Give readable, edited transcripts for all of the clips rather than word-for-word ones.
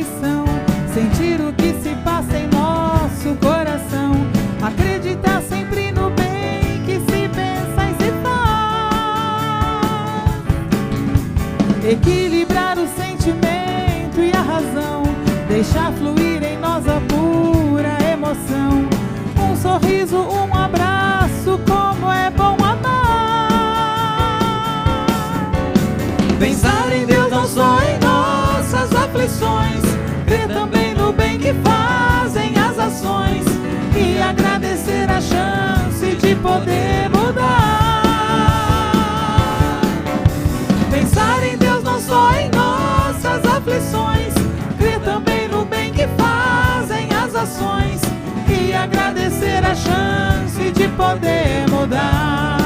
lição, sentir o que se passa em nosso coração, acreditar sempre no bem que se pensa e se faz, equilibrar o sentimento e a razão, deixar fluir em nós a pura emoção, um sorriso, um abraço, como é bom amar. Pensar em Deus não só em nossas aflições, crer também no bem que fazem as ações e agradecer a chance de poder mudar. Pensar em Deus não só em nossas aflições, crer também no bem que fazem as ações e agradecer a chance de poder mudar.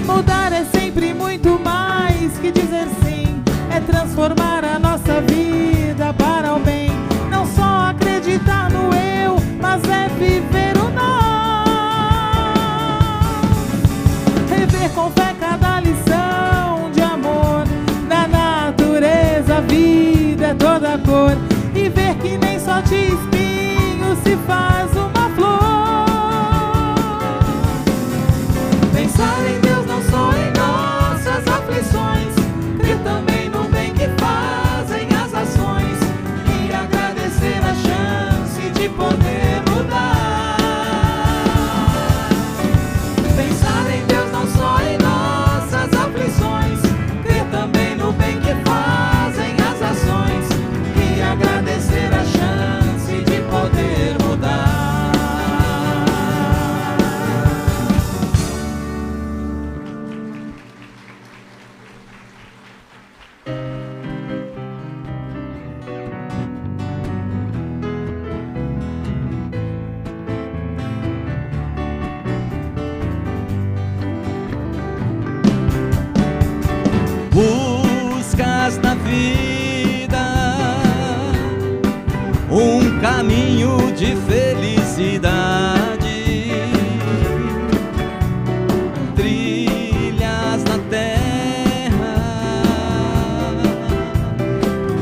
Mudar é sempre muito mais que dizer sim, é transformar a nossa vida para o bem, não só acreditar no eu, mas é viver o nós, rever com fé cada lição de amor, na natureza a vida é toda cor, e ver que nem só de espinho se faz uma flor. Pensar em Deus não só em nossas aflições, crer também no bem que fazem as ações e agradecer a chance de poder mudar. Pensar em Deus não só em nossas aflições, crer também no bem que fazem as ações e agradecer a chance de poder mudar. Buscas na vida um caminho de felicidade, trilhas na terra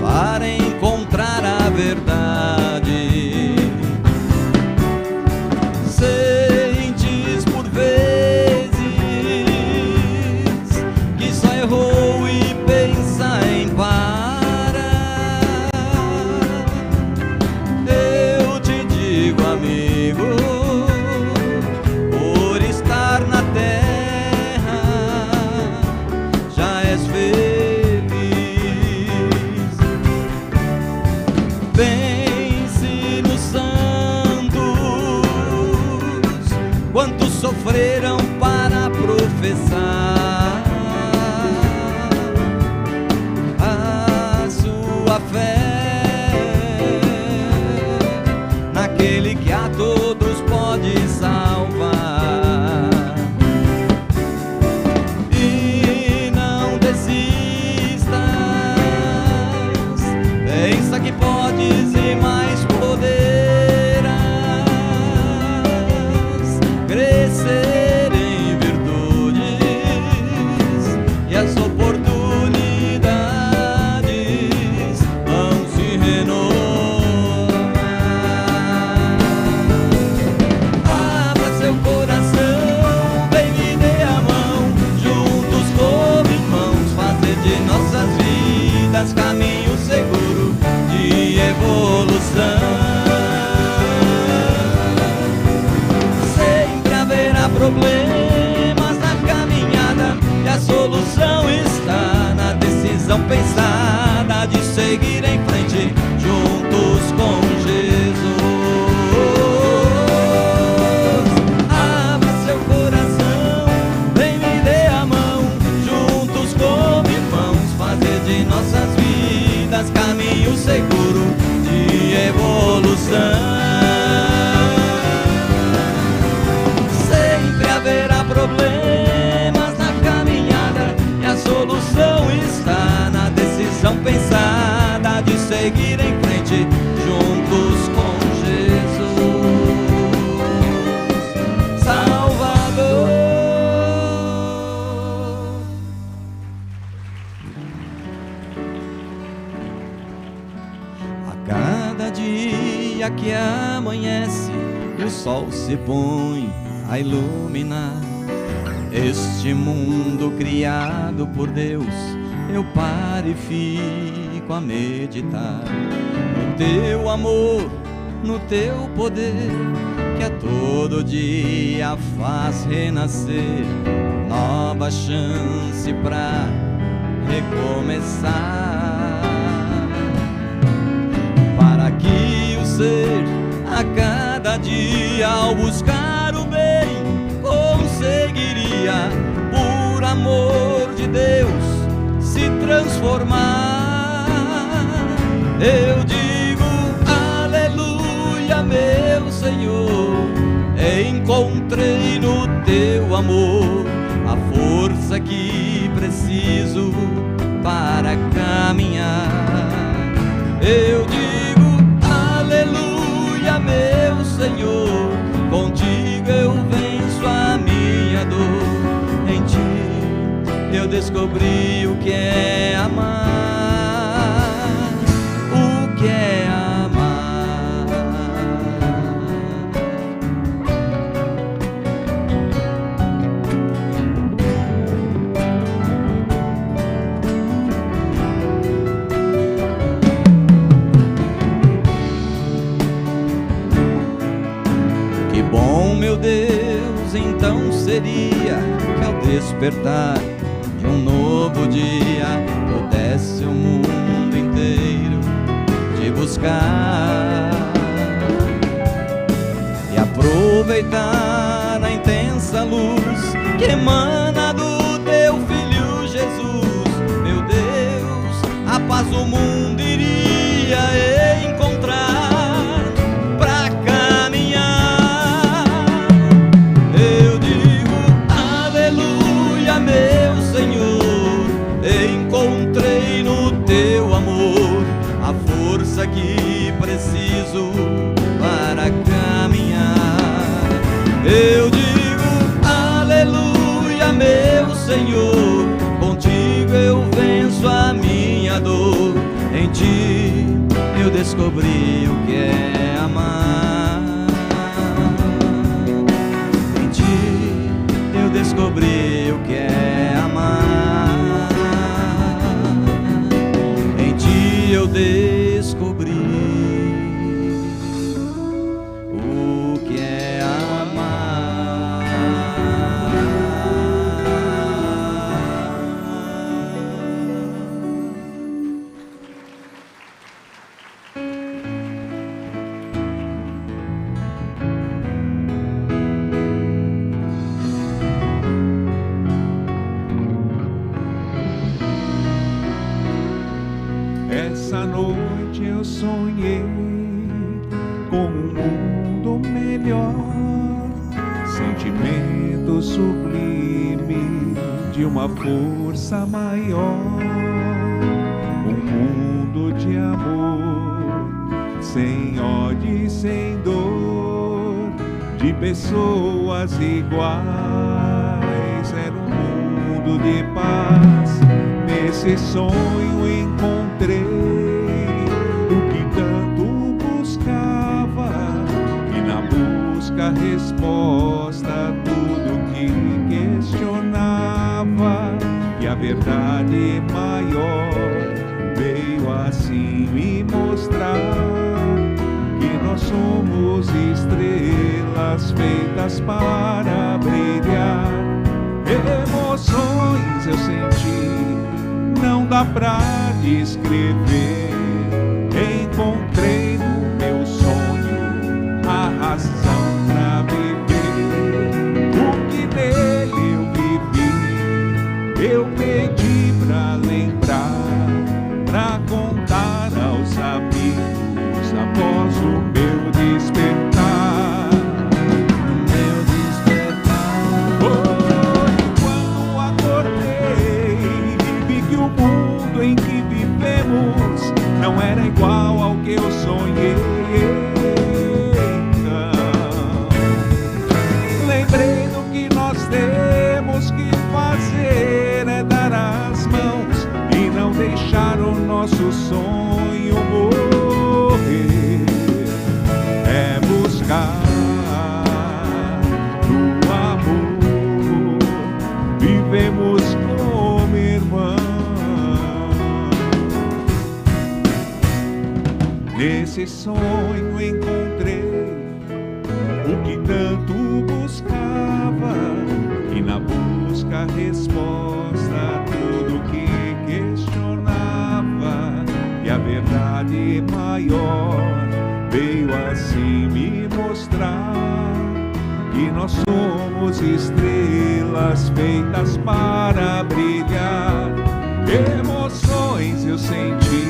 para encontrar a verdade. Sentes por vezes que só errou e pensa em parar. Eu te digo, amigo, por estar na terra já és feliz. Pense nos santos, quantos sofreram para professar a sua fé naquele que a todos pode salvar. E não desistas, pensa que podes e mais poderás crescer em virtudes e as oportunidades vão se renovar. Abra seu coração, vem me dê a mão, juntos como irmãos, fazer de nossas vidas caminho seguro de evolução. Sempre haverá problemas na caminhada e a solução está na decisão pensada de seguir em frente juntos com Jesus. Abra seu coração, vem me dê a mão, juntos como irmãos, fazer de nossas vidas caminho seguro de evolução. Sempre haverá dia que amanhece e o sol se põe a iluminar este mundo criado por Deus, eu paro e fico a meditar no teu amor, no teu poder, que a todo dia faz renascer nova chance pra recomeçar, para que o ser a cada dia ao buscar o bem conseguiria, por amor de Deus, se transformar. Eu digo aleluia, meu Senhor, encontrei no teu amor a força que preciso para caminhar. Eu digo aleluia, meu Senhor, contigo eu venço a minha dor. Em ti eu descobri o que é amar, o que é amar. Que bom, meu Deus, então seria que ao despertar de um novo dia pudesse o mundo inteiro te buscar e aproveitar a intensa luz que emana do teu Filho Jesus. Meu Deus, a paz o mundo iria encontrar pra caminhar. Eu digo aleluia, meu Senhor, encontrei no teu amor a força que preciso para caminhar. Eu digo aleluia, meu Senhor, contigo eu venço a minha dor. Em ti eu descobri o que é amar. Em ti eu descobri o que é amar. Em ti eu descobri o que é amar. Essa noite eu sonhei com um mundo melhor, sentimento sublime de uma força maior, um mundo de amor, sem ódio e sem dor, de pessoas iguais. Era um mundo de paz. Nesse sonho encontrei o que tanto buscava, e na busca resposta a tudo que questionava. E a verdade maior veio assim me mostrar que nós somos estrelas feitas para brilhar. Emoções eu senti, não dá pra descrever. Encontrei no meu sonho a razão pra viver. O que nele eu vivi, eu pedi pra lembrar, pra contar aos amigos após o meu despertar. Meu despertar Foi quando acordei, vi que o mundo em que vivemos não era igual ao que eu sonhei. nesse sonho encontrei o que tanto buscava, e na busca resposta a tudo que questionava, e a verdade maior veio assim me mostrar que nós somos estrelas feitas para brilhar. Emoções eu senti,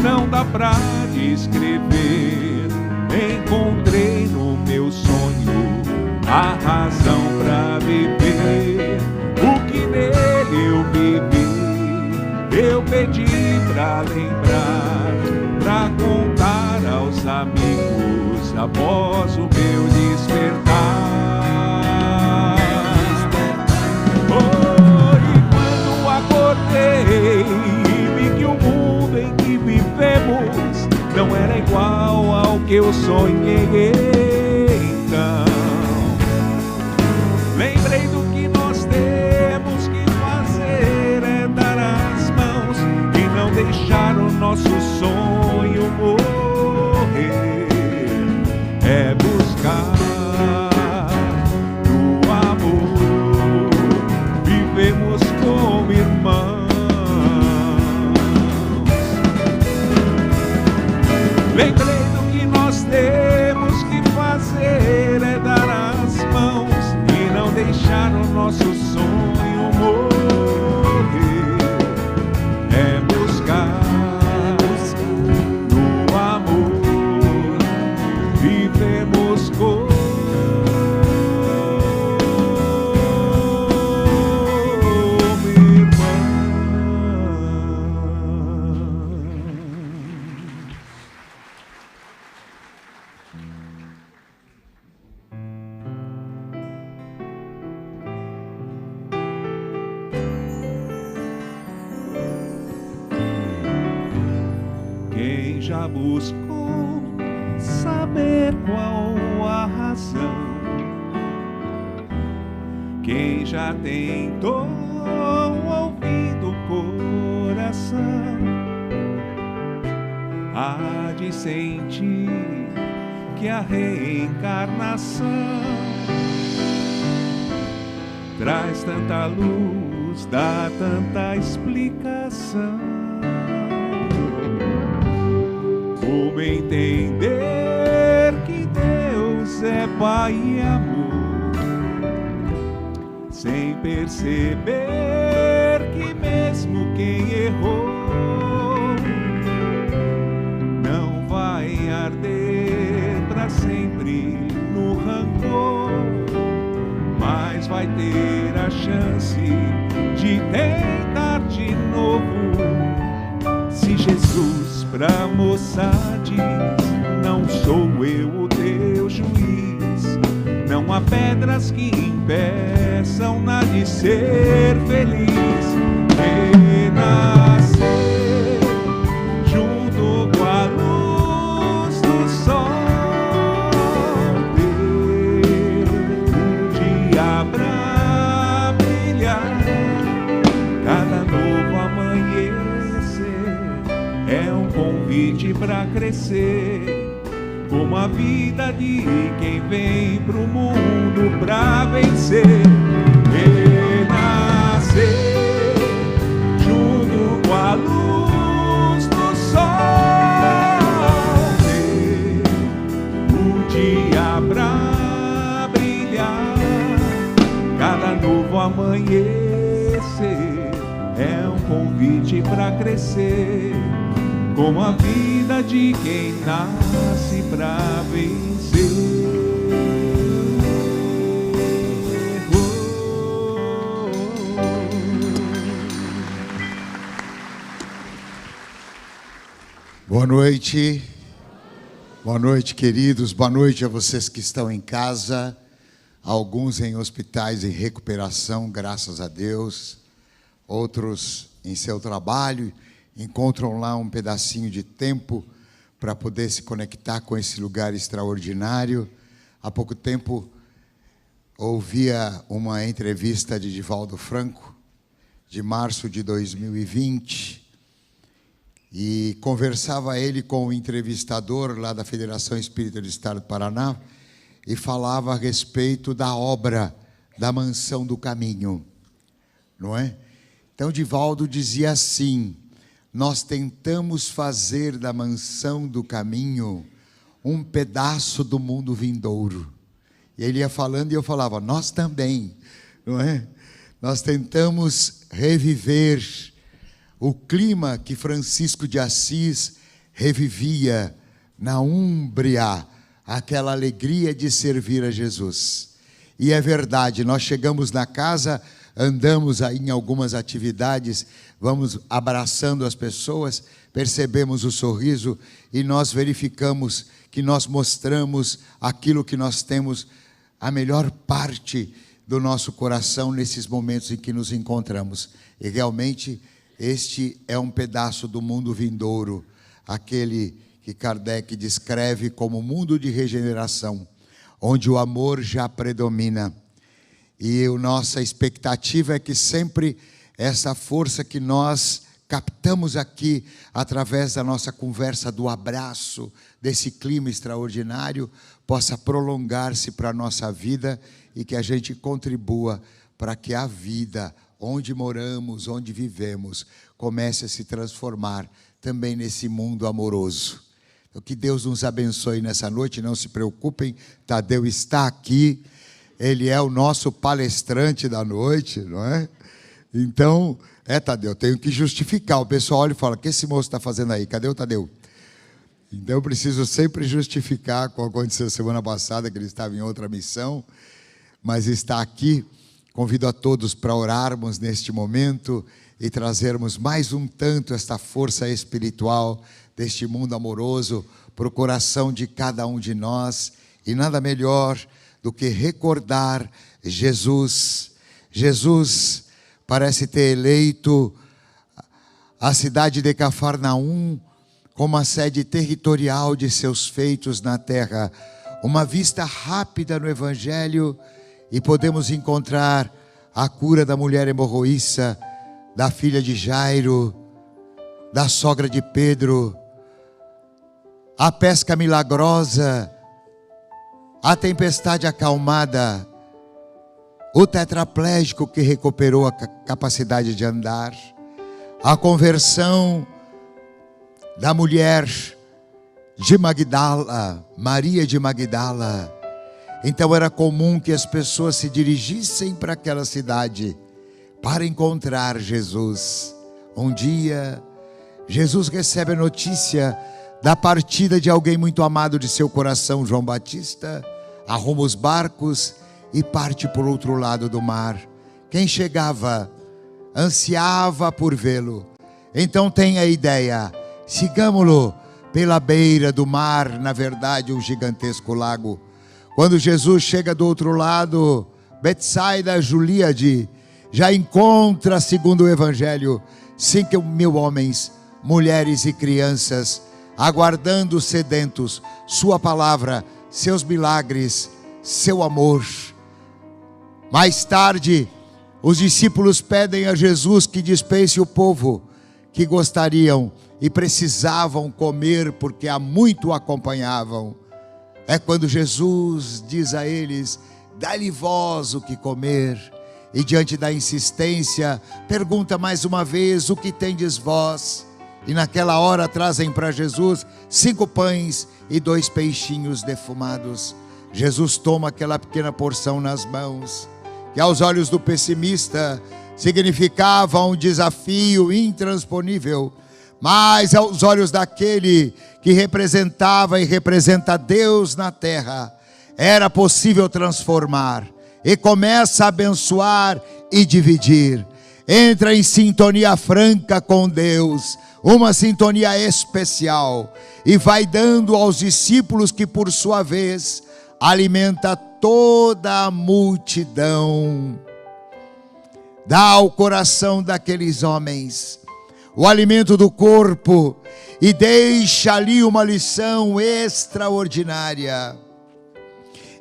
não dá pra descrever. Encontrei no meu sonho a razão pra viver. O que nele eu vivi, eu pedi pra lembrar, pra contar aos amigos após o meu despertar. Oh, e quando acordei e vi que o mundo em que vivemos não era igual ao que eu sonhei, então lembrei do que nós temos que fazer, é dar as mãos e não deixar o nosso sonho morrer, é buscar no amor, vivemos como irmãos. Lembrei do que nós temos que fazer, é dar as mãos e não deixar o nosso sonho morrer, é buscar no amor, vivemos como irmãos. Quem já buscou saber qual a razão, quem já tentou ouvir do coração, há de sentir que a reencarnação traz tanta luz, dá tanta explicação. Como entender que Deus é Pai e amor, sem perceber que mesmo quem errou não vai arder pra sempre no rancor, mas vai ter a chance de tentar de novo. Se Jesus pra moça diz, não sou eu o teu juiz, não há pedras que impeçam na de ser feliz. Renascer junto com a luz do sol, ter um dia pra brilhar, cada novo amanhecer é um convite pra crescer, como a vida de quem vem pro mundo pra vencer. Renascer junto com a luz do sol, ter um dia pra brilhar, cada novo amanhecer é um convite pra crescer, como a vida de quem nasce pra vencer. Boa noite. Boa noite, queridos. Boa noite a vocês que estão em casa, alguns em hospitais em recuperação, graças a Deus, outros em seu trabalho, encontram lá um pedacinho de tempo para poder se conectar com esse lugar extraordinário. Há pouco tempo ouvia uma entrevista de Divaldo Franco, de março de 2020, e conversava ele com o entrevistador lá da Federação Espírita do Estado do Paraná e falava a respeito da obra da Mansão do Caminho, não é? Então Divaldo dizia assim: nós tentamos fazer da Mansão do Caminho um pedaço do mundo vindouro. E ele ia falando e eu falava, nós também, não é? Nós tentamos reviver o clima que Francisco de Assis revivia na Úmbria, aquela alegria de servir a Jesus. E é verdade, nós chegamos na casa, andamos aí em algumas atividades, vamos abraçando as pessoas, percebemos o sorriso e nós verificamos que nós mostramos aquilo que nós temos, a melhor parte do nosso coração nesses momentos em que nos encontramos. E realmente este é um pedaço do mundo vindouro, aquele que Kardec descreve como mundo de regeneração, onde o amor já predomina. E a nossa expectativa é que sempre essa força que nós captamos aqui, através da nossa conversa, do abraço, desse clima extraordinário, possa prolongar-se para a nossa vida e que a gente contribua para que a vida, onde moramos, onde vivemos, comece a se transformar também nesse mundo amoroso. Então, que Deus nos abençoe nessa noite, não se preocupem, Tadeu está aqui, ele é o nosso palestrante da noite, não é? Então, Tadeu, eu tenho que justificar, o pessoal olha e fala, o que esse moço está fazendo aí? Cadê o Tadeu? Então eu preciso sempre justificar, como aconteceu semana passada, que ele estava em outra missão, mas está aqui. Convido a todos para orarmos neste momento e trazermos mais um tanto esta força espiritual deste mundo amoroso para o coração de cada um de nós. E nada melhor do que recordar Jesus. Jesus parece ter eleito a cidade de Cafarnaum como a sede territorial de seus feitos na terra. Uma vista rápida no Evangelho e podemos encontrar a cura da mulher hemorroíça, da filha de Jairo, da sogra de Pedro, a pesca milagrosa, a tempestade acalmada, o tetraplégico que recuperou a capacidade de andar, a conversão da mulher de Magdala, Maria de Magdala. Então era comum que as pessoas se dirigissem para aquela cidade para encontrar Jesus. Um dia, Jesus recebe a notícia da partida de alguém muito amado de seu coração, João Batista, arruma os barcos e parte por outro lado do mar. Quem chegava ansiava por vê-lo. Então tem a ideia, sigamo-lo pela beira do mar, na verdade um gigantesco lago. Quando Jesus chega do outro lado, Betsaida, Julíade, já encontra, segundo o Evangelho, 5.000 homens, mulheres e crianças, aguardando sedentos sua palavra, seus milagres, seu amor. Mais tarde, os discípulos pedem a Jesus que dispense o povo que gostariam e precisavam comer porque há muito o acompanhavam. É quando Jesus diz a eles, dá-lhe vós o que comer. E diante da insistência, pergunta mais uma vez, o que tendes vós? E naquela hora trazem para Jesus 5 pães e 2 peixinhos defumados. Jesus toma aquela pequena porção nas mãos, que aos olhos do pessimista significava um desafio intransponível, mas aos olhos daquele que representava e representa Deus na terra, era possível transformar. E começa a abençoar e dividir. Entra em sintonia franca com Deus, uma sintonia especial, e vai dando aos discípulos que por sua vez alimenta toda a multidão. Dá ao coração daqueles homens o alimento do corpo e deixa ali uma lição extraordinária.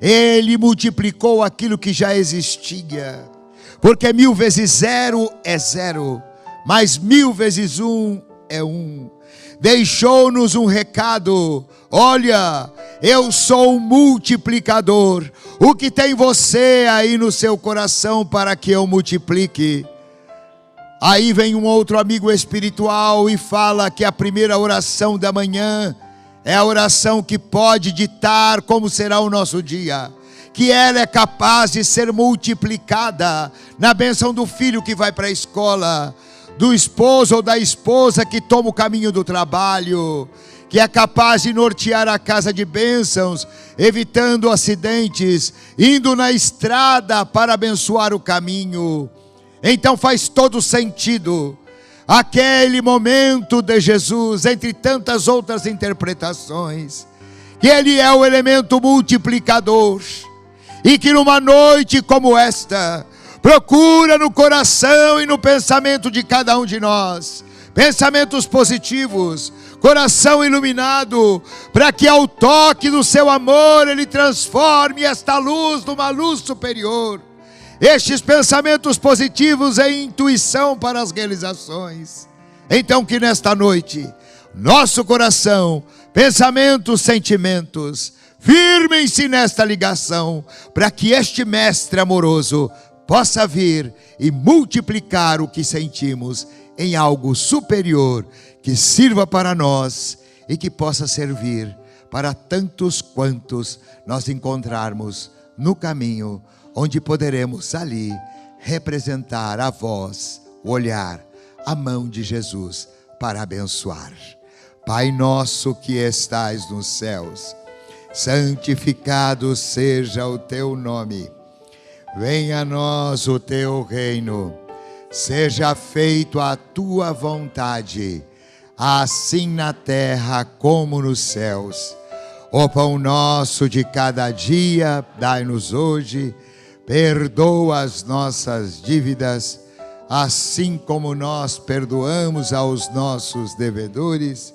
Ele multiplicou aquilo que já existia, porque 1000 vezes 0 é 0, mas 1000 vezes 1 é 1. deixou-nos um recado: olha, eu sou um multiplicador. O que tem você aí no seu coração para que eu multiplique? Aí vem um outro amigo espiritual e fala que a primeira oração da manhã é a oração que pode ditar como será o nosso dia, que ela é capaz de ser multiplicada na bênção do filho que vai para a escola, do esposo ou da esposa que toma o caminho do trabalho, que é capaz de nortear a casa de bênçãos, evitando acidentes, indo na estrada para abençoar o caminho. Então faz todo sentido aquele momento de Jesus, entre tantas outras interpretações, que ele é o elemento multiplicador, e que numa noite como esta, procura no coração e no pensamento de cada um de nós, pensamentos positivos, coração iluminado, para que ao toque do seu amor, ele transforme esta luz numa luz superior. Estes pensamentos positivos em intuição para as realizações. Então que nesta noite, nosso coração, pensamentos, sentimentos, firmem-se nesta ligação, para que este mestre amoroso possa vir e multiplicar o que sentimos em algo superior, que sirva para nós e que possa servir para tantos quantos nós encontrarmos no caminho, onde poderemos ali representar a voz, o olhar, a mão de Jesus para abençoar. Pai nosso que estais nos céus, santificado seja o teu nome. Venha a nós o teu reino. Seja feito a tua vontade, assim na terra como nos céus. O pão nosso de cada dia dai-nos hoje. Perdoa as nossas dívidas, assim como nós perdoamos aos nossos devedores.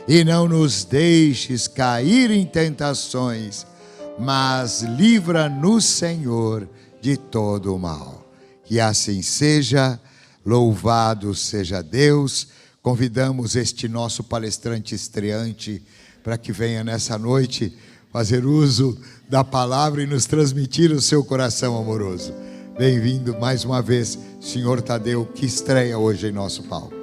E não nos deixes cair em tentações, mas livra-nos, Senhor, de todo o mal. Que assim seja, louvado seja Deus. Convidamos este nosso palestrante estreante para que venha nessa noite fazer uso da palavra e nos transmitir o seu coração amoroso. Bem-vindo mais uma vez, senhor Tadeu, que estreia hoje em nosso palco.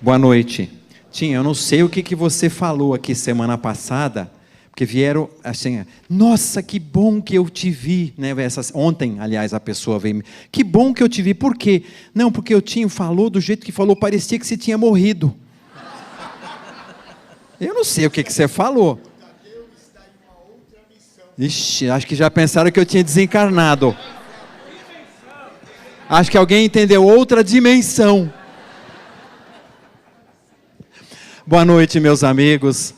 Boa noite. Tim, eu não sei o que você falou aqui semana passada, porque vieram assim, nossa, que bom que eu te vi, né? Ontem, aliás, a pessoa veio, que bom que eu te vi, por quê? Não, porque o Tim falou do jeito que falou, parecia que você tinha morrido. Eu não sei o que você falou. Ixi, acho que já pensaram que eu tinha desencarnado. Acho que alguém entendeu, outra dimensão. Boa noite, meus amigos.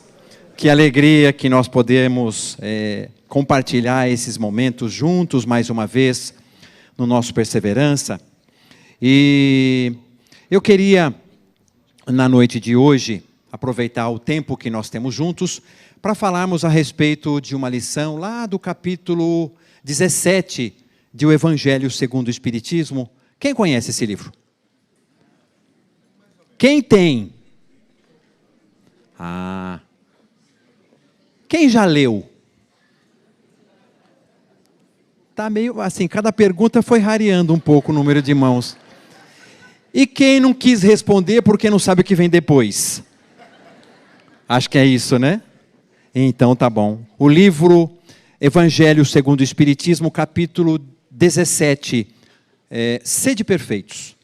Que alegria que nós podemos compartilhar esses momentos juntos, mais uma vez, no nosso Perseverança. E eu queria, na noite de hoje, aproveitar o tempo que nós temos juntos, para falarmos a respeito de uma lição lá do capítulo 17 de O Evangelho segundo o Espiritismo. Quem conhece esse livro? Quem tem? Quem já leu? Está meio assim, cada pergunta foi rareando um pouco o número de mãos. E quem não quis responder porque não sabe o que vem depois? Acho que é isso, né? Então tá bom. O livro Evangelho segundo o Espiritismo, capítulo 17, Sede Perfeitos.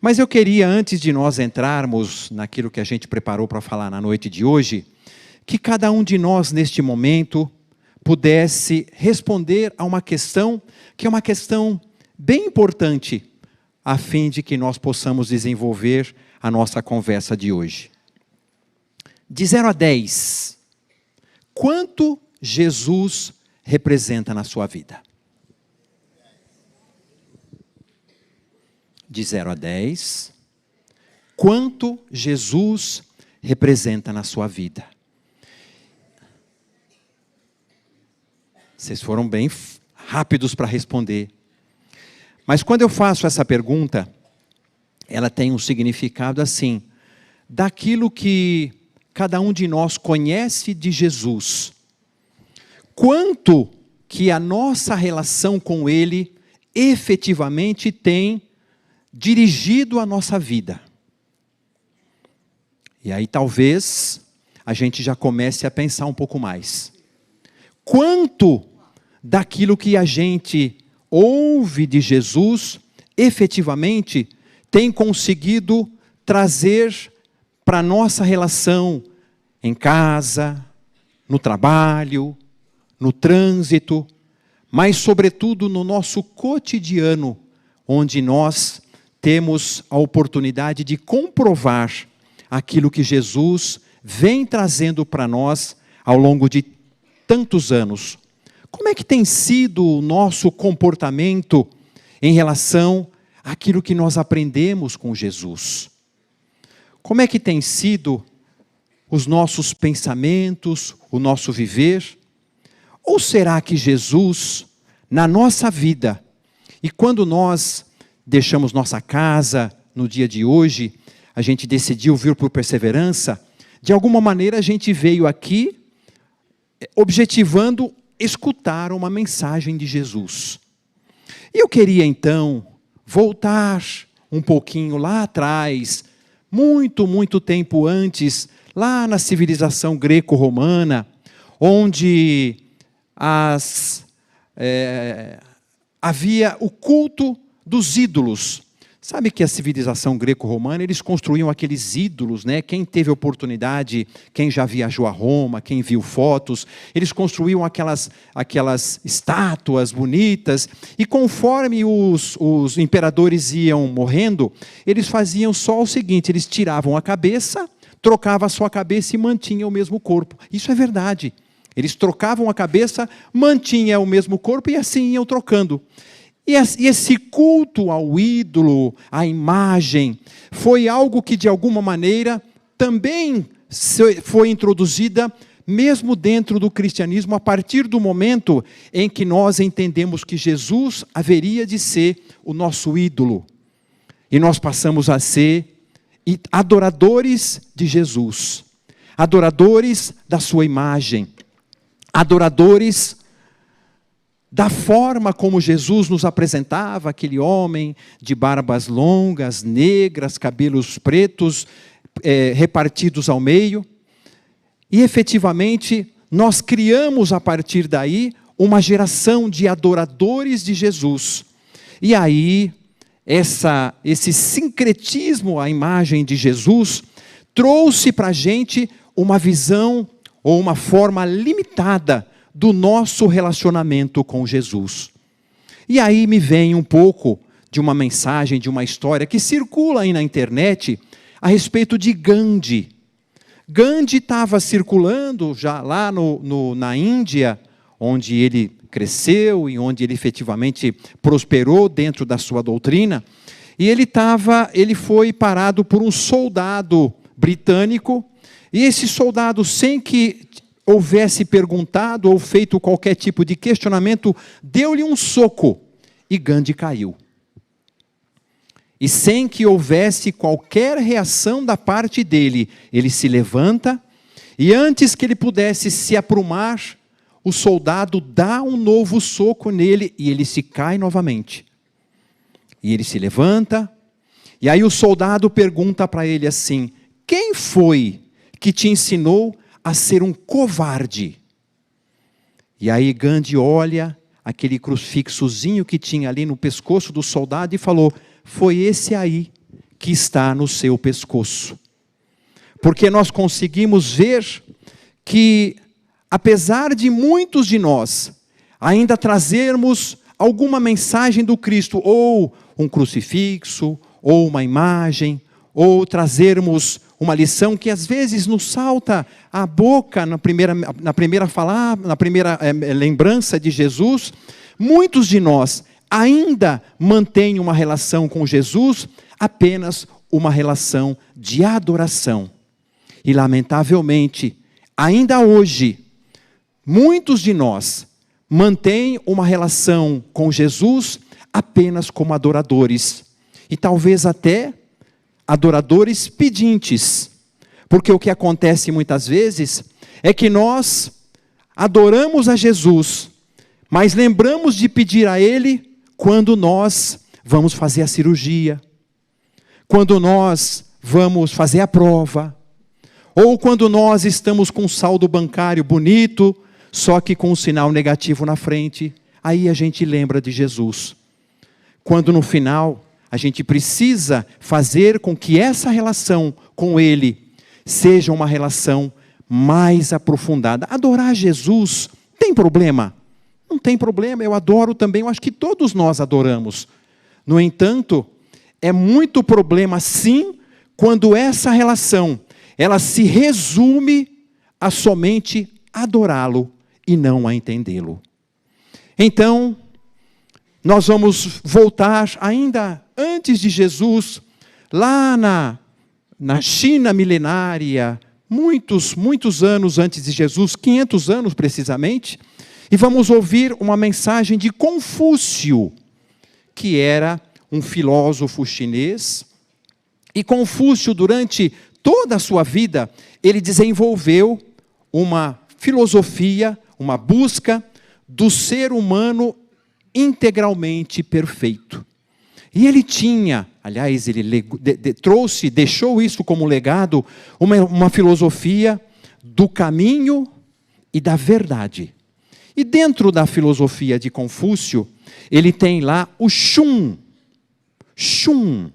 Mas eu queria, antes de nós entrarmos naquilo que a gente preparou para falar na noite de hoje, que cada um de nós, neste momento, pudesse responder a uma questão, que é uma questão bem importante, a fim de que nós possamos desenvolver a nossa conversa de hoje. De 0 a 10, quanto Jesus representa na sua vida? De 0 a 10, quanto Jesus representa na sua vida? Vocês foram bem rápidos para responder. Mas quando eu faço essa pergunta, ela tem um significado assim, daquilo que cada um de nós conhece de Jesus. Quanto que a nossa relação com Ele efetivamente tem dirigido a nossa vida. E aí talvez a gente já comece a pensar um pouco mais. Quanto daquilo que a gente ouve de Jesus, efetivamente tem conseguido trazer para a nossa relação em casa, no trabalho, no trânsito, mas sobretudo no nosso cotidiano, onde nós temos a oportunidade de comprovar aquilo que Jesus vem trazendo para nós ao longo de tantos anos. Como é que tem sido o nosso comportamento em relação àquilo que nós aprendemos com Jesus? Como é que tem sido os nossos pensamentos, o nosso viver? Ou será que Jesus, na nossa vida, e quando nós deixamos nossa casa no dia de hoje, a gente decidiu vir por perseverança, de alguma maneira a gente veio aqui objetivando escutar uma mensagem de Jesus. E eu queria então voltar um pouquinho lá atrás, muito tempo antes, lá na civilização greco-romana, onde havia o culto dos ídolos. Sabe que a civilização greco-romana, eles construíam aqueles ídolos, né? Quem teve oportunidade, quem já viajou a Roma, quem viu fotos, eles construíam aquelas estátuas bonitas, e conforme os imperadores iam morrendo, eles faziam só o seguinte, eles tiravam a cabeça, trocavam a sua cabeça e mantinham o mesmo corpo. Isso é verdade. Eles trocavam a cabeça, mantinham o mesmo corpo e assim iam trocando. E esse culto ao ídolo, à imagem, foi algo que de alguma maneira também foi introduzida mesmo dentro do cristianismo, a partir do momento em que nós entendemos que Jesus haveria de ser o nosso ídolo. E nós passamos a ser adoradores de Jesus, adoradores da sua imagem, adoradores da forma como Jesus nos apresentava, aquele homem de barbas longas, negras, cabelos pretos, repartidos ao meio. E efetivamente, nós criamos a partir daí uma geração de adoradores de Jesus. E aí, esse sincretismo à imagem de Jesus trouxe para a gente uma visão ou uma forma limitada do nosso relacionamento com Jesus. E aí me vem um pouco de uma mensagem, de uma história que circula aí na internet a respeito de Gandhi. Gandhi estava circulando já lá na Índia, onde ele cresceu e onde ele efetivamente prosperou dentro da sua doutrina, e ele foi parado por um soldado britânico, e esse soldado, sem que houvesse perguntado ou feito qualquer tipo de questionamento, deu-lhe um soco e Gandhi caiu. E sem que houvesse qualquer reação da parte dele, ele se levanta e antes que ele pudesse se aprumar, o soldado dá um novo soco nele e ele se cai novamente. E ele se levanta e aí o soldado pergunta para ele assim: quem foi que te ensinou a ser um covarde? E aí Gandhi olha aquele crucifixozinho que tinha ali no pescoço do soldado e falou: foi esse aí que está no seu pescoço. Porque nós conseguimos ver que, apesar de muitos de nós ainda trazermos alguma mensagem do Cristo, ou um crucifixo, ou uma imagem, ou trazermos uma lição que às vezes nos salta à boca na primeira lembrança de Jesus, muitos de nós ainda mantêm uma relação com Jesus, apenas uma relação de adoração. E lamentavelmente, ainda hoje, muitos de nós mantêm uma relação com Jesus apenas como adoradores. E talvez até adoradores pedintes. Porque o que acontece muitas vezes é que nós adoramos a Jesus, mas lembramos de pedir a Ele quando nós vamos fazer a cirurgia, quando nós vamos fazer a prova, ou quando nós estamos com um saldo bancário bonito, só que com um sinal negativo na frente. Aí a gente lembra de Jesus. Quando no final a gente precisa fazer com que essa relação com Ele seja uma relação mais aprofundada. Adorar Jesus tem problema? Não tem problema, eu adoro também, eu acho que todos nós adoramos. No entanto, é muito problema sim, quando essa relação, ela se resume a somente adorá-lo e não a entendê-lo. Então, nós vamos voltar ainda antes de Jesus, lá na China milenária, muitos anos antes de Jesus, 500 anos precisamente, e vamos ouvir uma mensagem de Confúcio, que era um filósofo chinês. E Confúcio, durante toda a sua vida, ele desenvolveu uma filosofia, uma busca do ser humano integralmente perfeito. E ele tinha, aliás, ele deixou isso como legado, uma filosofia do caminho e da verdade. E dentro da filosofia de Confúcio, ele tem lá o Shun. Shun,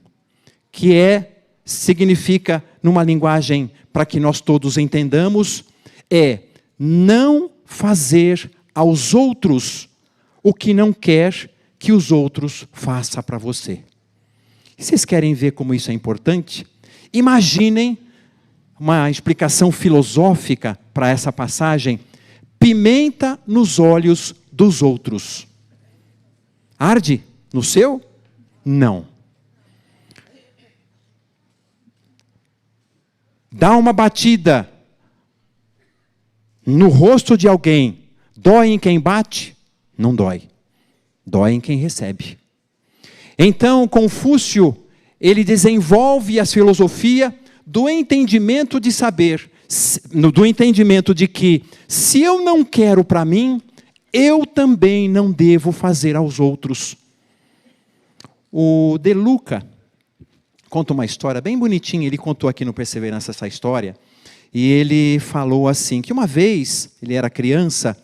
que significa, numa linguagem para que nós todos entendamos, é não fazer aos outros o que não quer que os outros façam para você. Vocês querem ver como isso é importante? Imaginem uma explicação filosófica para essa passagem. Pimenta nos olhos dos outros. Arde no seu? Não. Dá uma batida no rosto de alguém. Dói em quem bate? Não dói. Dói em quem recebe. Então, Confúcio, ele desenvolve a filosofia do entendimento de saber, do entendimento de que, se eu não quero para mim, eu também não devo fazer aos outros. O De Luca conta uma história bem bonitinha, ele contou aqui no Perseverança essa história, e ele falou assim, que uma vez, ele era criança,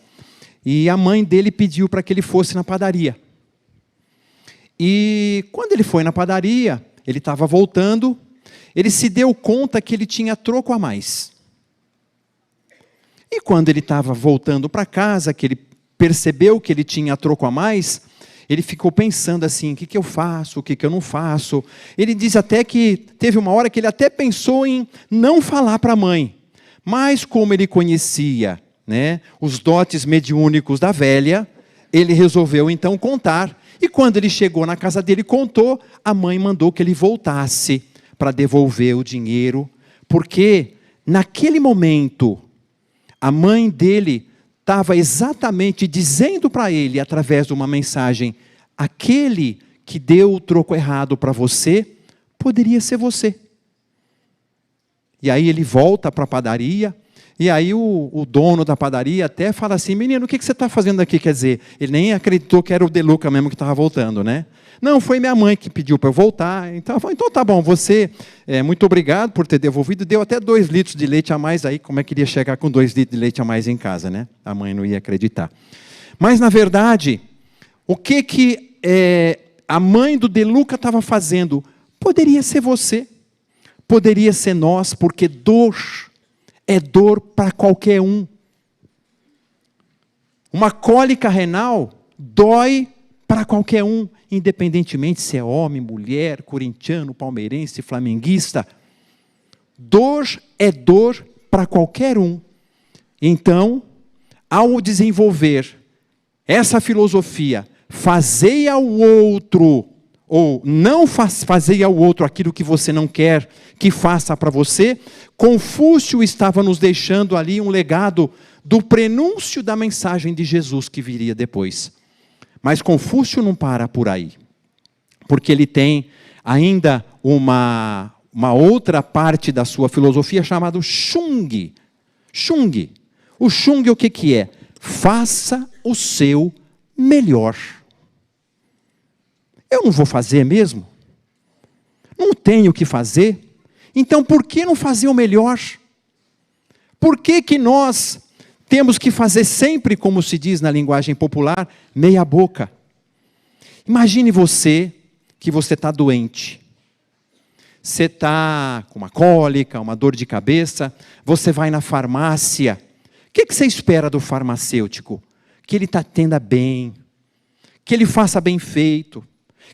e a mãe dele pediu para que ele fosse na padaria. E quando ele foi na padaria, ele estava voltando, ele se deu conta que ele tinha troco a mais. E quando ele estava voltando para casa, que ele percebeu que ele tinha troco a mais, ele ficou pensando assim, o que eu faço, o que eu não faço. Ele diz até que teve uma hora que ele até pensou em não falar para a mãe. Mas como ele conhecia, né, os dotes mediúnicos da velha, ele resolveu então contar. E quando ele chegou na casa dele e contou, a mãe mandou que ele voltasse para devolver o dinheiro, porque naquele momento a mãe dele estava exatamente dizendo para ele, através de uma mensagem, aquele que deu o troco errado para você, poderia ser você. E aí ele volta para a padaria, e aí o dono da padaria até fala assim, menino, o que você está fazendo aqui? Quer dizer, ele nem acreditou que era o De Luca mesmo que estava voltando, né? Não, foi minha mãe que pediu para eu voltar. Então tá bom, você, muito obrigado por ter devolvido, deu até 2 litros de leite a mais aí, como é que iria chegar com 2 litros de leite a mais em casa, né? A mãe não ia acreditar. Mas, na verdade, o que a mãe do De Luca estava fazendo? Poderia ser você, poderia ser nós, porque dor é dor para qualquer um. Uma cólica renal dói para qualquer um, independentemente se é homem, mulher, corintiano, palmeirense, flamenguista. Dor é dor para qualquer um. Então, ao desenvolver essa filosofia, fazei ao outro, ou não fazei ao outro aquilo que você não quer que faça para você, Confúcio estava nos deixando ali um legado do prenúncio da mensagem de Jesus que viria depois. Mas Confúcio não para por aí. porque ele tem ainda uma outra parte da sua filosofia chamada Chung. Chung. O Chung o que é? Faça o seu melhor. Eu não vou fazer mesmo? Não tenho o que fazer? Então por que não fazer o melhor? Por que nós temos que fazer sempre, como se diz na linguagem popular, meia boca? Imagine que você está doente. Você está com uma cólica, uma dor de cabeça, você vai na farmácia. O que você espera do farmacêutico? Que ele te atenda bem, que ele faça bem feito,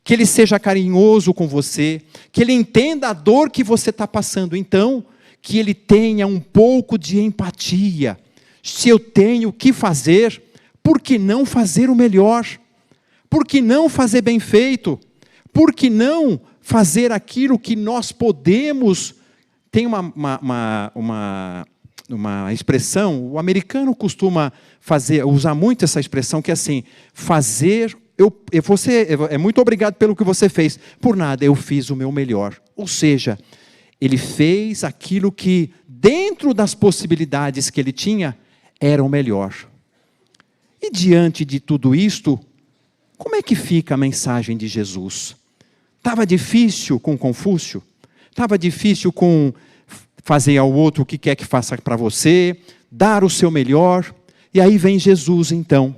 que ele seja carinhoso com você, que ele entenda a dor que você está passando. Então, que ele tenha um pouco de empatia. Se eu tenho o que fazer, por que não fazer o melhor? Por que não fazer bem feito? Por que não fazer aquilo que nós podemos? Tem uma expressão, o americano costuma usar muito essa expressão, que é assim, você é muito obrigado pelo que você fez. Por nada, eu fiz o meu melhor. Ou seja, ele fez aquilo que, dentro das possibilidades que ele tinha, era o melhor. E diante de tudo isto, como é que fica a mensagem de Jesus? Estava difícil com Confúcio? Estava difícil com fazer ao outro o que quer que faça para você? Dar o seu melhor? E aí vem Jesus então.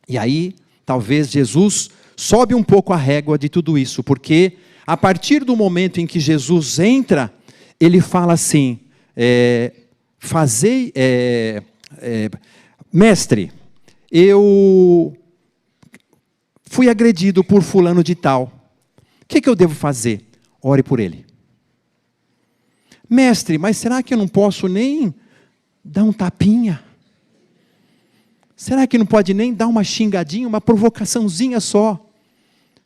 E aí, talvez Jesus sobe um pouco a régua de tudo isso, porque a partir do momento em que Jesus entra, ele fala assim, mestre, eu fui agredido por fulano de tal. O que eu devo fazer? Ore por ele. Mestre, mas será que eu não posso nem dar um tapinha? Será que não pode nem dar uma xingadinha, uma provocaçãozinha só?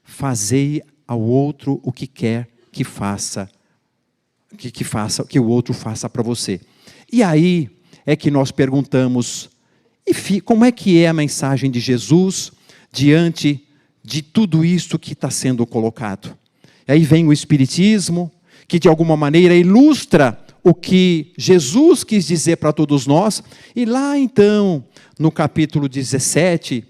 Fazei ao outro o que quer que faça, que o outro faça para você. E aí é que nós perguntamos, como é que é a mensagem de Jesus diante de tudo isso que está sendo colocado? E aí vem o Espiritismo, que de alguma maneira ilustra o que Jesus quis dizer para todos nós. E lá então, no capítulo 17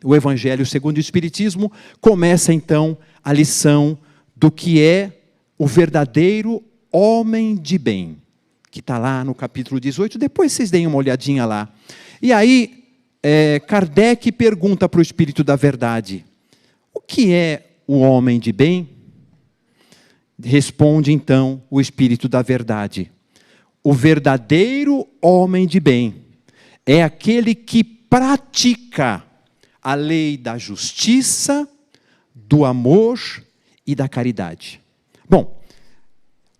o Evangelho segundo o Espiritismo, começa então a lição do que é o verdadeiro homem de bem, que está lá no capítulo 18, depois vocês deem uma olhadinha lá. E aí, Kardec pergunta para o Espírito da Verdade, o que é o homem de bem? Responde então o Espírito da Verdade, o verdadeiro homem de bem é aquele que pratica a lei da justiça, do amor e da caridade. Bom,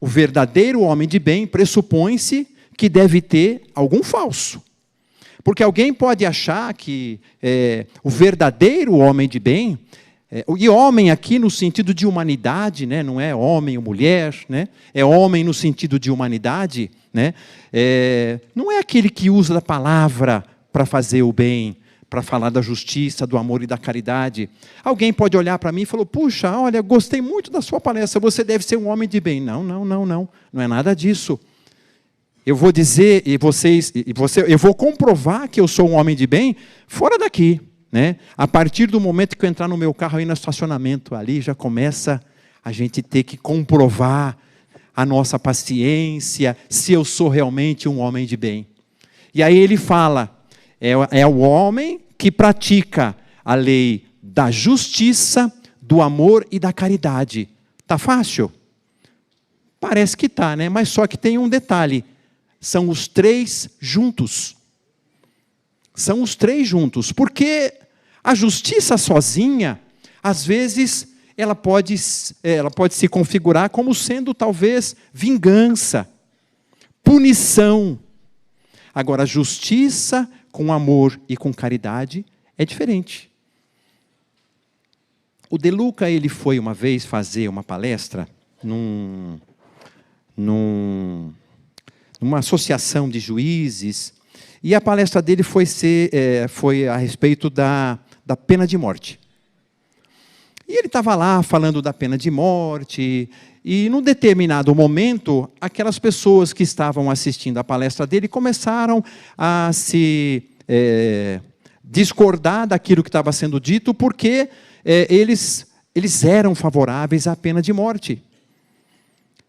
o verdadeiro homem de bem pressupõe-se que deve ter algum falso. Porque alguém pode achar que o verdadeiro homem de bem, e homem aqui no sentido de humanidade, né? Não é homem ou mulher, né? É homem no sentido de humanidade, né? Não é aquele que usa a palavra para fazer o bem, para falar da justiça, do amor e da caridade. Alguém pode olhar para mim e falar, puxa, olha, gostei muito da sua palestra, você deve ser um homem de bem. Não, não é nada disso. Eu vou dizer, eu vou comprovar que eu sou um homem de bem fora daqui, né? A partir do momento que eu entrar no meu carro aí no estacionamento, ali já começa a gente ter que comprovar a nossa paciência, se eu sou realmente um homem de bem. E aí ele fala, é o homem que pratica a lei da justiça, do amor e da caridade. Tá fácil? Parece que tá, né? Mas só que tem um detalhe. São os três juntos. São os três juntos. Porque a justiça sozinha, às vezes, ela pode se configurar como sendo, talvez, vingança, punição. Agora, a justiça com amor e com caridade é diferente. O De Luca, ele foi uma vez fazer uma palestra numa associação de juízes, e a palestra dele foi a respeito da pena de morte. E ele estava lá falando da pena de morte, e num determinado momento, aquelas pessoas que estavam assistindo a palestra dele começaram a se discordar daquilo que estava sendo dito, porque eles eram favoráveis à pena de morte.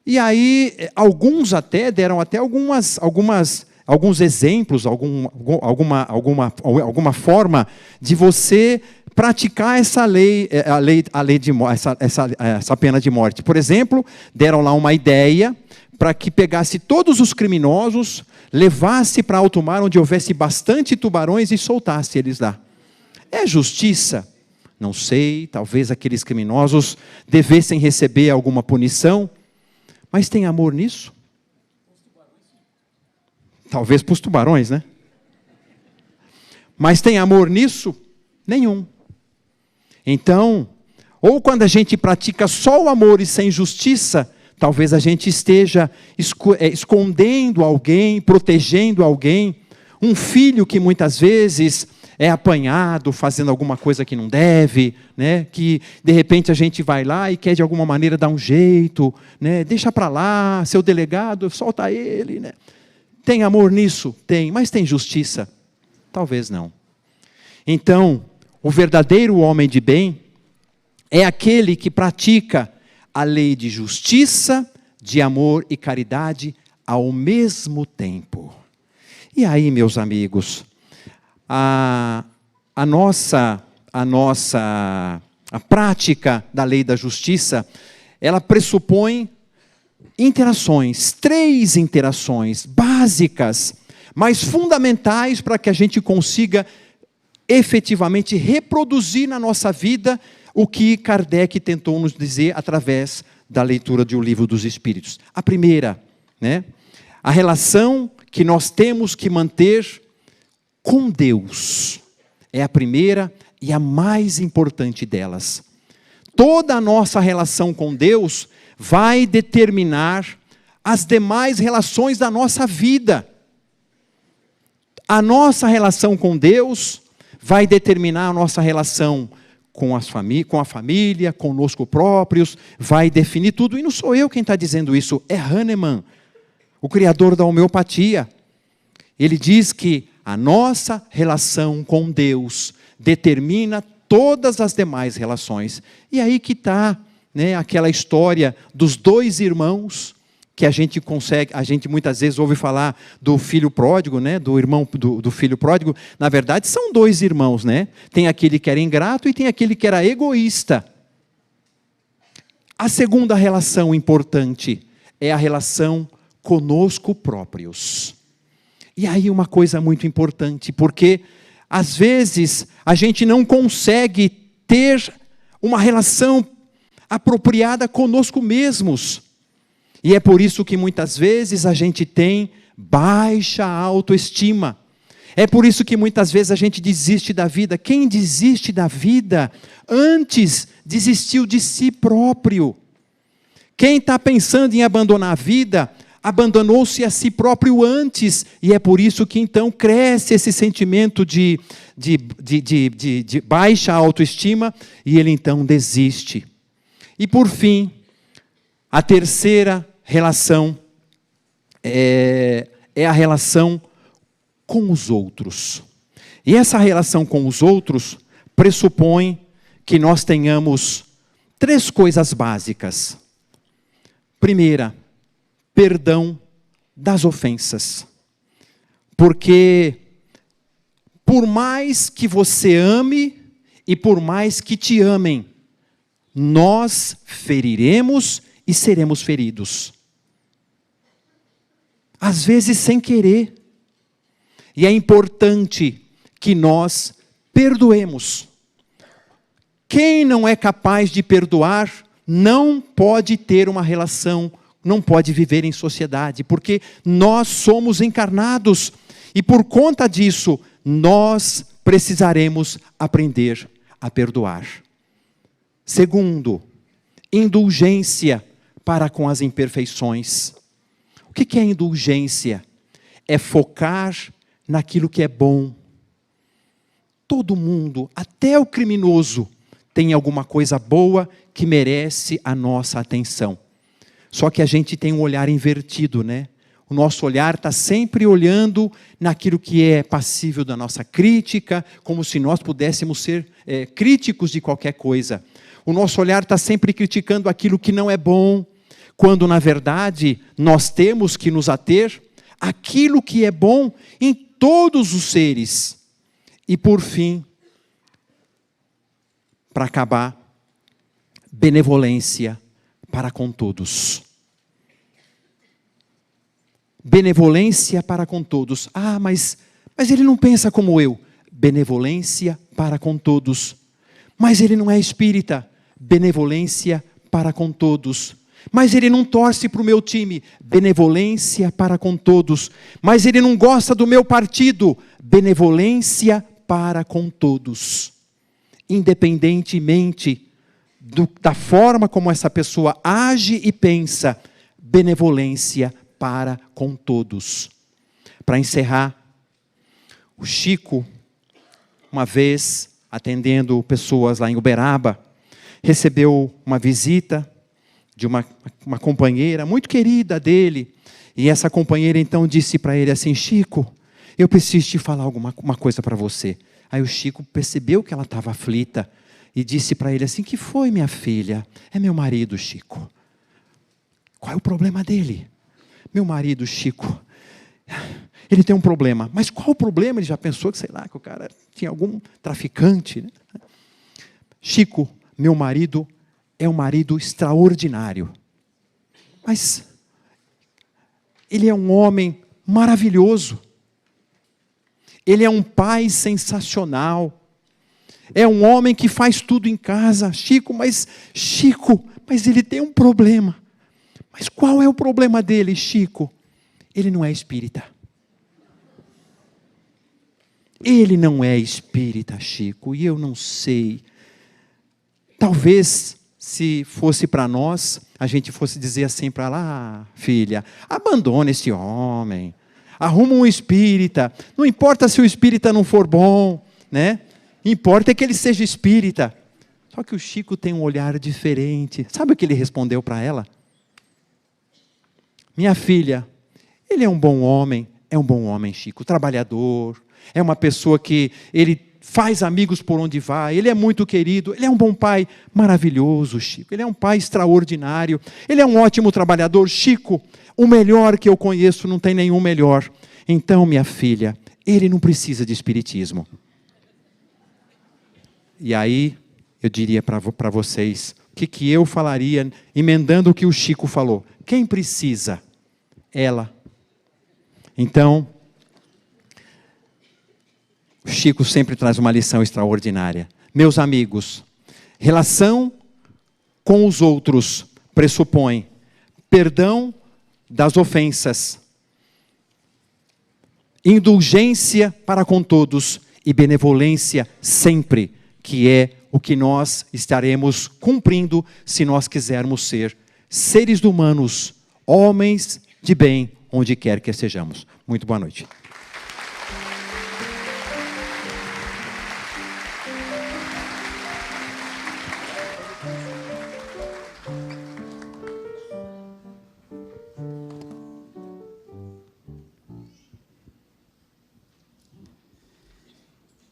E aí, alguns até deram até alguns exemplos, alguma forma de você praticar essa pena de morte. Por exemplo, deram lá uma ideia para que pegasse todos os criminosos, levasse para alto mar onde houvesse bastante tubarões e soltasse eles lá. É justiça? Não sei, talvez aqueles criminosos devessem receber alguma punição, mas tem amor nisso? Talvez para os tubarões, né? Mas tem amor nisso? Nenhum. Então, ou quando a gente pratica só o amor e sem justiça, talvez a gente esteja escondendo alguém, protegendo alguém. Um filho que muitas vezes é apanhado fazendo alguma coisa que não deve, né? Que de repente a gente vai lá e quer de alguma maneira dar um jeito, né? Deixa para lá, seu delegado, solta ele, né? Tem amor nisso? Tem, mas tem justiça? Talvez não. Então, o verdadeiro homem de bem é aquele que pratica a lei de justiça, de amor e caridade ao mesmo tempo. E aí, meus amigos, a prática da lei da justiça, ela pressupõe interações, 3 interações básicas, mas fundamentais para que a gente consiga efetivamente reproduzir na nossa vida o que Kardec tentou nos dizer através da leitura do Livro dos Espíritos. A primeira, né? A relação que nós temos que manter com Deus é a primeira e a mais importante delas. Toda a nossa relação com Deus vai determinar as demais relações da nossa vida. A nossa relação com Deus vai determinar a nossa relação com a família, conosco próprios, vai definir tudo. E não sou eu quem está dizendo isso, é Hahnemann, o criador da homeopatia. Ele diz que a nossa relação com Deus determina todas as demais relações. E aí que está, né, aquela história dos 2 irmãos, que a gente muitas vezes ouve falar do filho pródigo, né, do irmão do filho pródigo. Na verdade, são 2 irmãos, né? Tem aquele que era ingrato e tem aquele que era egoísta. A segunda relação importante é a relação conosco próprios. E aí uma coisa muito importante, porque às vezes a gente não consegue ter uma relação apropriada conosco mesmos. E é por isso que muitas vezes a gente tem baixa autoestima. É por isso que muitas vezes a gente desiste da vida. Quem desiste da vida antes desistiu de si próprio. Quem está pensando em abandonar a vida, abandonou-se a si próprio antes. E é por isso que então cresce esse sentimento de baixa autoestima e ele então desiste. E por fim, a terceira relação é a relação com os outros. E essa relação com os outros pressupõe que nós tenhamos 3 coisas básicas. Primeira, perdão das ofensas. Porque por mais que você ame e por mais que te amem, nós feriremos e seremos feridos. Às vezes sem querer. E é importante que nós perdoemos. Quem não é capaz de perdoar, não pode ter uma relação, não pode viver em sociedade, porque nós somos encarnados. E por conta disso, nós precisaremos aprender a perdoar. Segundo, indulgência para com as imperfeições. O que é indulgência? É focar naquilo que é bom. Todo mundo, até o criminoso, tem alguma coisa boa que merece a nossa atenção. Só que a gente tem um olhar invertido, né? O nosso olhar está sempre olhando naquilo que é passível da nossa crítica, como se nós pudéssemos ser críticos de qualquer coisa. O nosso olhar está sempre criticando aquilo que não é bom, quando na verdade nós temos que nos ater àquilo que é bom em todos os seres. E por fim, para acabar, benevolência para com todos. Benevolência para com todos. Ah, mas ele não pensa como eu. Benevolência para com todos. Mas ele não é espírita. Benevolência para com todos. Mas ele não torce para o meu time. Benevolência para com todos. Mas ele não gosta do meu partido. Benevolência para com todos. Independentemente da forma como essa pessoa age e pensa, benevolência para com todos. Para encerrar, o Chico, uma vez, atendendo pessoas lá em Uberaba, recebeu uma visita de uma companheira muito querida dele, e essa companheira então disse para ele assim: Chico, eu preciso te falar uma coisa para você. Aí o Chico percebeu que ela estava aflita, e disse para ele assim: que foi, minha filha? É meu marido, Chico. Qual é o problema dele? Meu marido, Chico, ele tem um problema. Mas qual o problema? Ele já pensou que, sei lá, que o cara tinha algum traficante, né? Chico, meu marido é um marido extraordinário. Mas ele é um homem maravilhoso. Ele é um pai sensacional. É um homem que faz tudo em casa. Chico, mas ele tem um problema. Mas qual é o problema dele, Chico? Ele não é espírita. Ele não é espírita, Chico, e eu não sei. Talvez, se fosse para nós, a gente fosse dizer assim para ela: filha, abandona esse homem. Arruma um espírita. Não importa se o espírita não for bom, né? Importa é que ele seja espírita. Só que o Chico tem um olhar diferente. Sabe o que ele respondeu para ela? Minha filha, ele é um bom homem, Chico, trabalhador, é uma pessoa que ele faz amigos por onde vai, ele é muito querido, ele é um bom pai, maravilhoso, Chico, ele é um pai extraordinário, ele é um ótimo trabalhador, Chico, o melhor que eu conheço, não tem nenhum melhor. Então, minha filha, ele não precisa de espiritismo. E aí, eu diria para vocês, o que eu falaria, emendando o que o Chico falou? Quem precisa? Ela. Então, o Chico sempre traz uma lição extraordinária. Meus amigos, relação com os outros pressupõe perdão das ofensas, indulgência para com todos e benevolência sempre, que é o que nós estaremos cumprindo se nós quisermos ser seres humanos, homens de bem, onde quer que estejamos. Muito boa noite.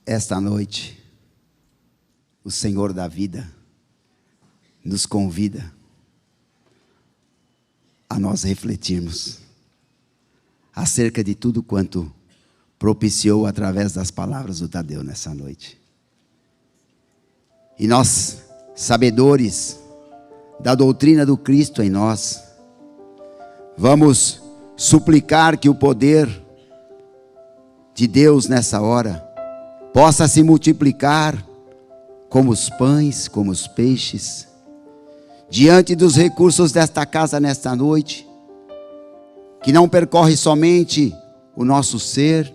Esta noite, o Senhor da vida nos convida a nós refletirmos acerca de tudo quanto propiciou através das palavras do Tadeu nessa noite. E nós, sabedores da doutrina do Cristo em nós, vamos suplicar que o poder de Deus nessa hora possa se multiplicar como os pães, como os peixes, diante dos recursos desta casa nesta noite, que não percorre somente o nosso ser,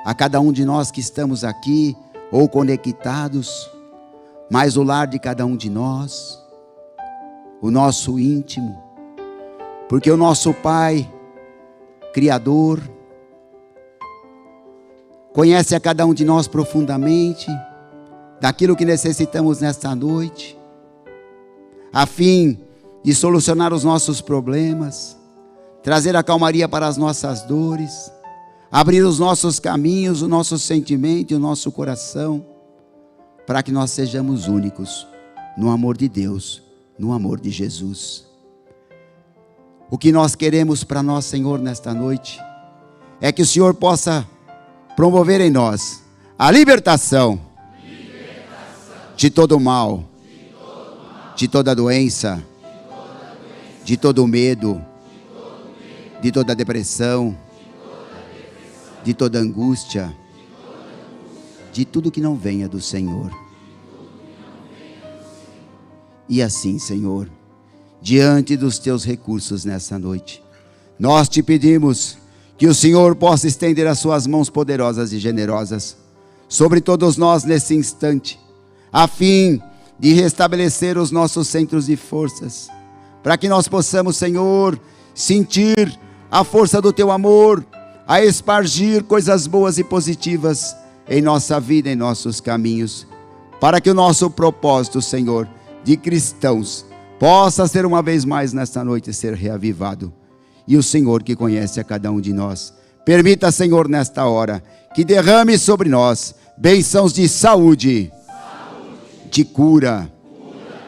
a cada um de nós que estamos aqui ou conectados, mas o lar de cada um de nós, o nosso íntimo, porque o nosso Pai, Criador, conhece a cada um de nós profundamente, daquilo que necessitamos nesta noite, a fim de solucionar os nossos problemas, trazer a calmaria para as nossas dores, abrir os nossos caminhos, o nosso sentimento e o nosso coração, para que nós sejamos únicos no amor de Deus, no amor de Jesus. O que nós queremos para nós, Senhor, nesta noite, é que o Senhor possa promover em nós a libertação de todo mal, de toda doença, de todo medo, de toda depressão, de toda angústia, de tudo que não venha do Senhor. E assim, Senhor, diante dos teus recursos nessa noite, nós te pedimos que o Senhor possa estender as suas mãos poderosas e generosas sobre todos nós nesse instante, a fim de restabelecer os nossos centros de forças, para que nós possamos, Senhor, sentir a força do teu amor, a espargir coisas boas e positivas em nossa vida, em nossos caminhos, para que o nosso propósito, Senhor, de cristãos, possa ser uma vez mais nesta noite ser reavivado. E o Senhor que conhece a cada um de nós, permita, Senhor, nesta hora, que derrame sobre nós bênçãos de saúde, de cura,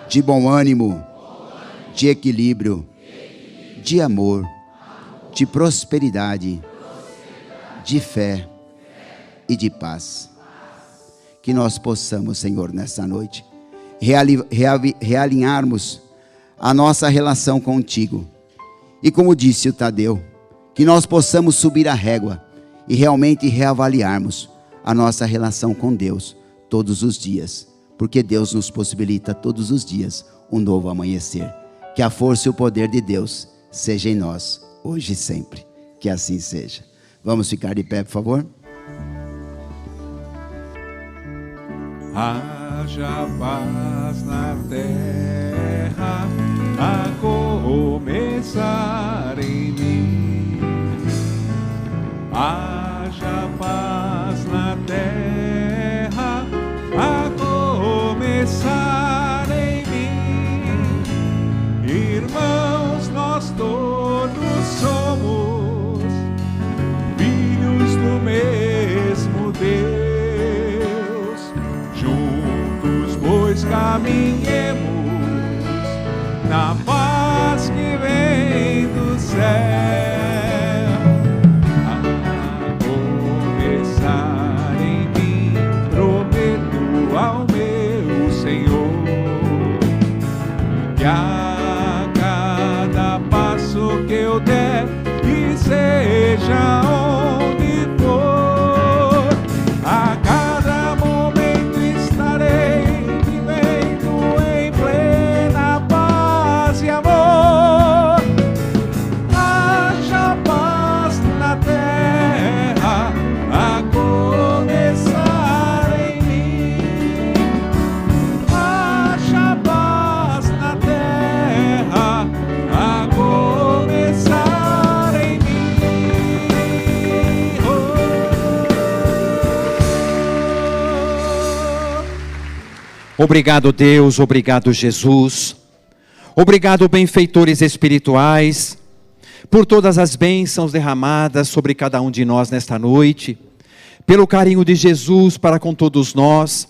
de bom ânimo, de equilíbrio, de amor, de prosperidade, de fé e de paz. Que nós possamos, Senhor, nessa noite, realinharmos a nossa relação contigo. E como disse o Tadeu, que nós possamos subir a régua e realmente reavaliarmos a nossa relação com Deus todos os dias, porque Deus nos possibilita todos os dias um novo amanhecer. Que a força e o poder de Deus seja em nós, hoje e sempre. Que assim seja. Vamos ficar de pé, por favor? Haja paz na terra, a começar em mim. Haja paz na terra, a começar em mim. Irmãos, nós todos somos filhos do mesmo Deus. Juntos, pois, caminhemos na paz que vem do céu. A começar em mim, prometo ao meu Senhor, que a cada passo que eu der, e seja onde for, a cada momento estarei vivendo em plena paz e amor. Haja paz na terra, a começar em mim. Haja paz na terra, a começar em mim. Obrigado, Deus, obrigado, Jesus. Obrigado, benfeitores espirituais, por todas as bênçãos derramadas sobre cada um de nós nesta noite, pelo carinho de Jesus para com todos nós,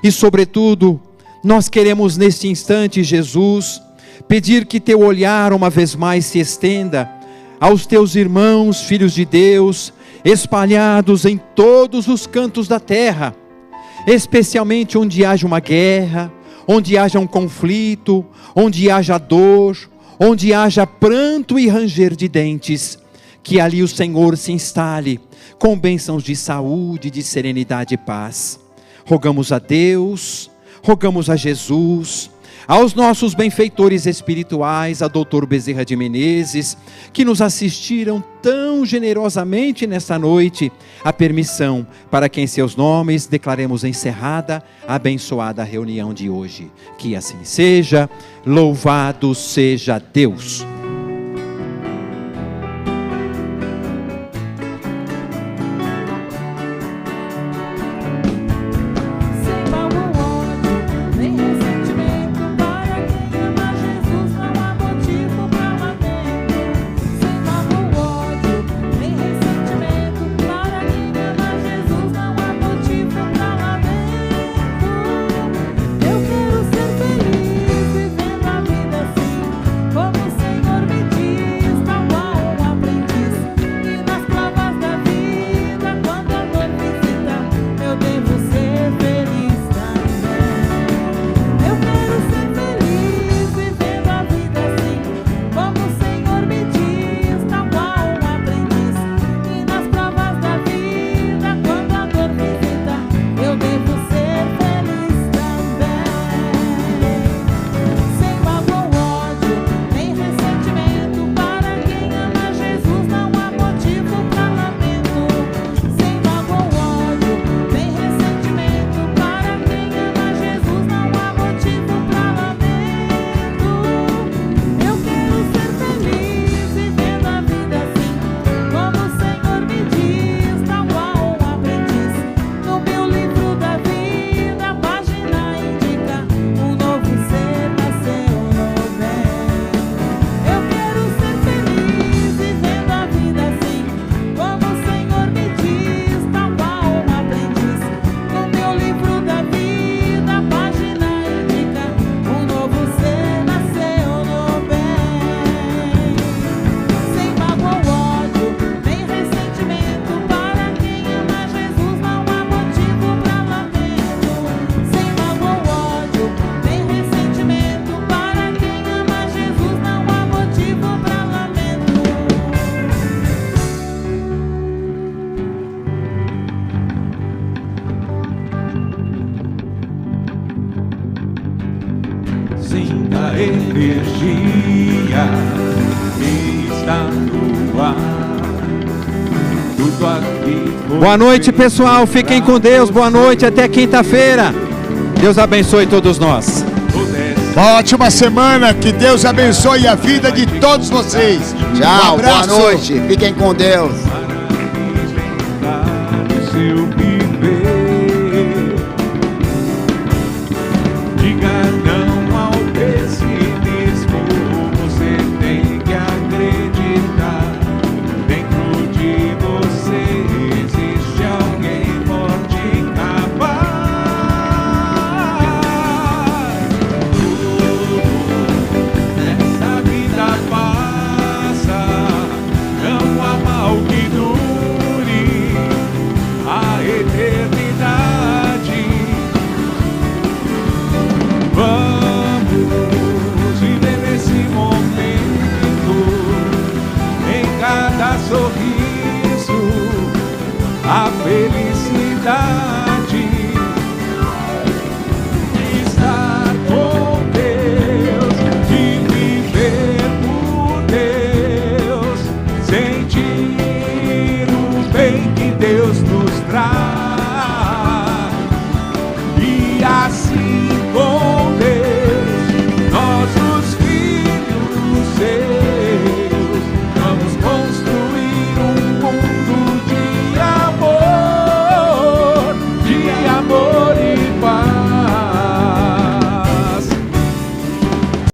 e sobretudo, nós queremos neste instante, Jesus, pedir que teu olhar uma vez mais se estenda aos teus irmãos, filhos de Deus, espalhados em todos os cantos da terra, especialmente onde haja uma guerra, onde haja um conflito, onde haja dor, onde haja pranto e ranger de dentes, que ali o Senhor se instale com bênçãos de saúde, de serenidade e paz. Rogamos a Deus, rogamos a Jesus, aos nossos benfeitores espirituais, a doutor Bezerra de Menezes, que nos assistiram tão generosamente nesta noite, a permissão para que em seus nomes declaremos encerrada a abençoada reunião de hoje. Que assim seja, louvado seja Deus. Sing my woo energia que está no ar. Tudo aqui. Boa noite, pessoal. Fiquem com Deus. Boa noite. Até quinta-feira. Deus abençoe todos nós. Uma ótima semana. Que Deus abençoe a vida de todos vocês. Tchau, Um abraço. boa noite. Fiquem com Deus.